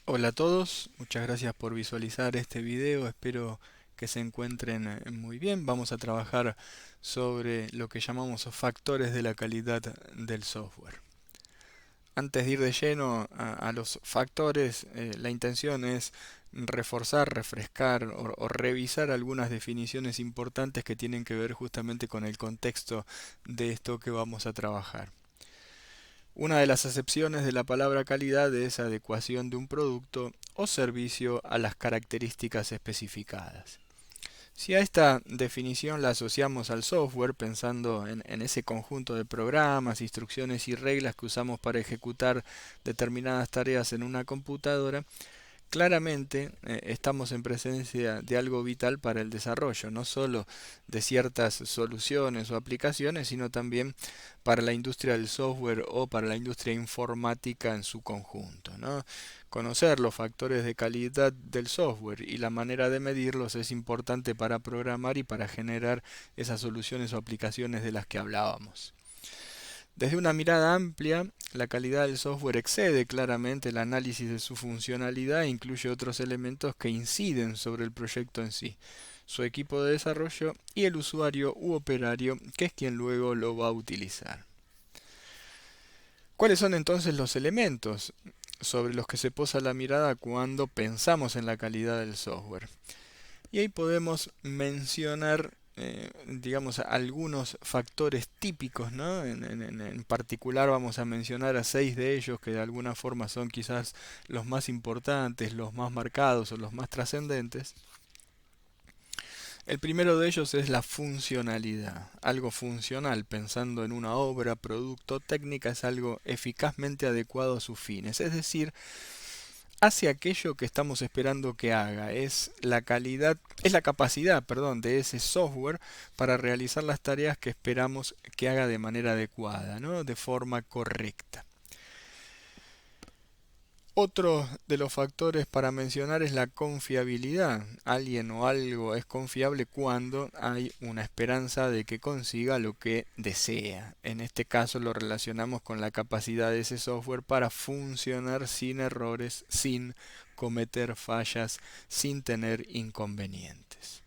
Hola a todos, muchas gracias por visualizar este video, espero que se encuentren muy bien. Vamos a trabajar sobre lo que llamamos factores de la calidad del software. Antes de ir de lleno a los factores, la intención es reforzar, refrescar o revisar algunas definiciones importantes que tienen que ver justamente con el contexto de esto que vamos a trabajar. Una de las acepciones de la palabra calidad es adecuación de un producto o servicio a las características especificadas. Si a esta definición la asociamos al software, pensando en ese conjunto de programas, instrucciones y reglas que usamos para ejecutar determinadas tareas en una computadora, claramente estamos en presencia de algo vital para el desarrollo, no solo de ciertas soluciones o aplicaciones, sino también para la industria del software o para la industria informática en su conjunto, ¿no? Conocer los factores de calidad del software y la manera de medirlos es importante para programar y para generar esas soluciones o aplicaciones de las que hablábamos. Desde una mirada amplia, la calidad del software excede claramente el análisis de su funcionalidad e incluye otros elementos que inciden sobre el proyecto en sí, su equipo de desarrollo y el usuario u operario, que es quien luego lo va a utilizar. ¿Cuáles son entonces los elementos sobre los que se posa la mirada cuando pensamos en la calidad del software? Y ahí podemos mencionar, digamos, algunos factores típicos, ¿no? En particular vamos a mencionar a 6 de ellos que de alguna forma son quizás los más importantes, los más marcados o los más trascendentes. El primero de ellos es la funcionalidad. Algo funcional, pensando en una obra, producto, técnica, es algo eficazmente adecuado a sus fines. Es decir, hace aquello que estamos esperando que haga. Es la calidad, es la capacidad, perdón, de ese software para realizar las tareas que esperamos que haga de manera adecuada, ¿no? De forma correcta. Otro de los factores para mencionar es la confiabilidad. Alguien o algo es confiable cuando hay una esperanza de que consiga lo que desea. En este caso lo relacionamos con la capacidad de ese software para funcionar sin errores, sin cometer fallas, sin tener inconvenientes.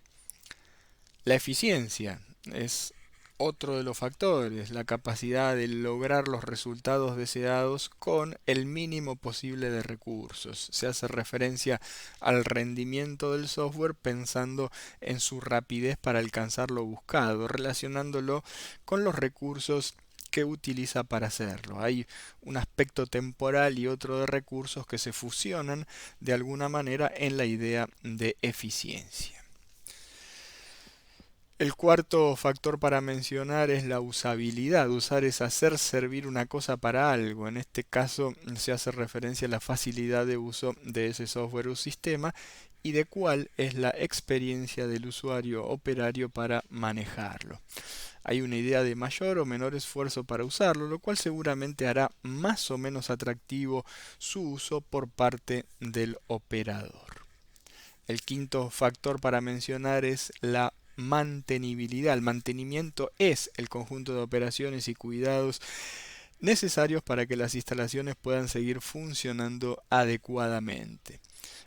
La eficiencia es otro de los factores, la capacidad de lograr los resultados deseados con el mínimo posible de recursos. Se hace referencia al rendimiento del software pensando en su rapidez para alcanzar lo buscado, relacionándolo con los recursos que utiliza para hacerlo. Hay un aspecto temporal y otro de recursos que se fusionan de alguna manera en la idea de eficiencia. El cuarto factor para mencionar es la usabilidad. Usar es hacer servir una cosa para algo. En este caso se hace referencia a la facilidad de uso de ese software o sistema y de cuál es la experiencia del usuario operario para manejarlo. Hay una idea de mayor o menor esfuerzo para usarlo, lo cual seguramente hará más o menos atractivo su uso por parte del operador. El quinto factor para mencionar es la mantenibilidad. El mantenimiento es el conjunto de operaciones y cuidados necesarios para que las instalaciones puedan seguir funcionando adecuadamente.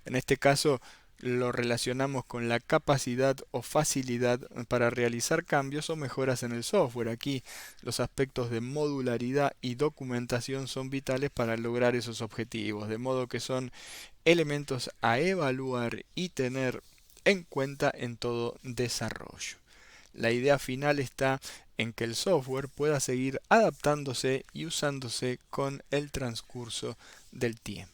En este caso, lo relacionamos con la capacidad o facilidad para realizar cambios o mejoras en el software. Aquí los aspectos de modularidad y documentación son vitales para lograr esos objetivos, de modo que son elementos a evaluar y tener en cuenta en todo desarrollo. La idea final está en que el software pueda seguir adaptándose y usándose con el transcurso del tiempo.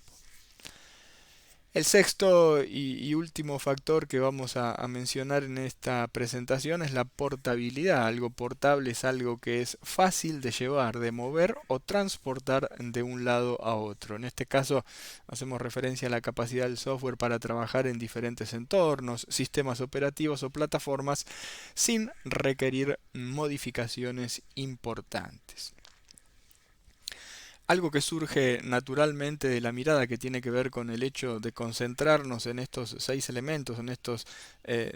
El sexto y último factor que vamos a mencionar en esta presentación es la portabilidad. Algo portable es algo que es fácil de llevar, de mover o transportar de un lado a otro. En este caso hacemos referencia a la capacidad del software para trabajar en diferentes entornos, sistemas operativos o plataformas sin requerir modificaciones importantes. Algo que surge naturalmente de la mirada que tiene que ver con el hecho de concentrarnos en estos 6 elementos, en estos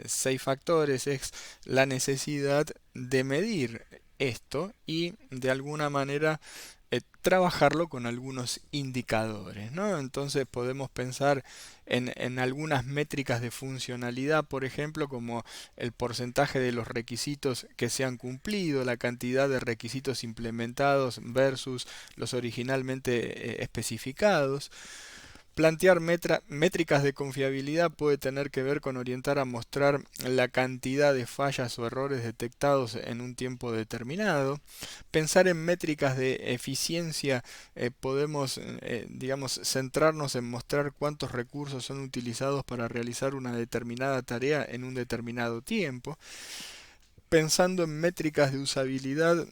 6 factores, es la necesidad de medir esto y de alguna manera trabajarlo con algunos indicadores, ¿no? Entonces podemos pensar en algunas métricas de funcionalidad, por ejemplo, como el porcentaje de los requisitos que se han cumplido, la cantidad de requisitos implementados versus los originalmente especificados. Plantear métricas de confiabilidad puede tener que ver con orientar a mostrar la cantidad de fallas o errores detectados en un tiempo determinado. Pensar en métricas de eficiencia, podemos, digamos, centrarnos en mostrar cuántos recursos son utilizados para realizar una determinada tarea en un determinado tiempo. Pensando en métricas de usabilidad,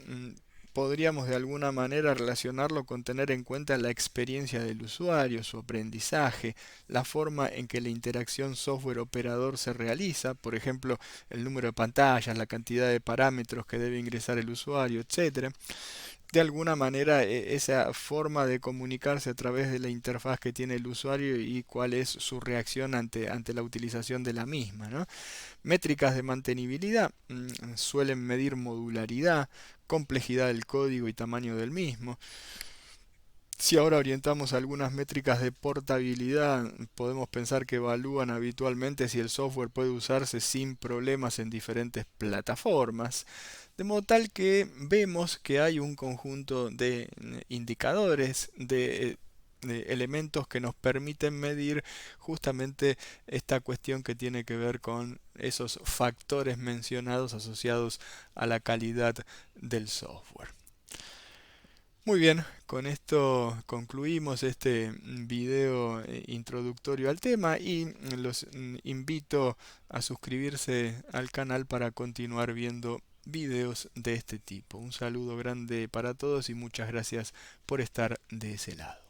podríamos de alguna manera relacionarlo con tener en cuenta la experiencia del usuario, su aprendizaje, la forma en que la interacción software-operador se realiza, por ejemplo, el número de pantallas, la cantidad de parámetros que debe ingresar el usuario, etcétera. De alguna manera, esa forma de comunicarse a través de la interfaz que tiene el usuario y cuál es su reacción ante la utilización de la misma, ¿no? Métricas de mantenibilidad suelen medir modularidad, complejidad del código y tamaño del mismo. Si ahora orientamos algunas métricas de portabilidad, podemos pensar que evalúan habitualmente si el software puede usarse sin problemas en diferentes plataformas, de modo tal que vemos que hay un conjunto de indicadores, de elementos que nos permiten medir justamente esta cuestión que tiene que ver con esos factores mencionados asociados a la calidad del software. Muy bien, con esto concluimos este video introductorio al tema y los invito a suscribirse al canal para continuar viendo videos de este tipo. Un saludo grande para todos y muchas gracias por estar de ese lado.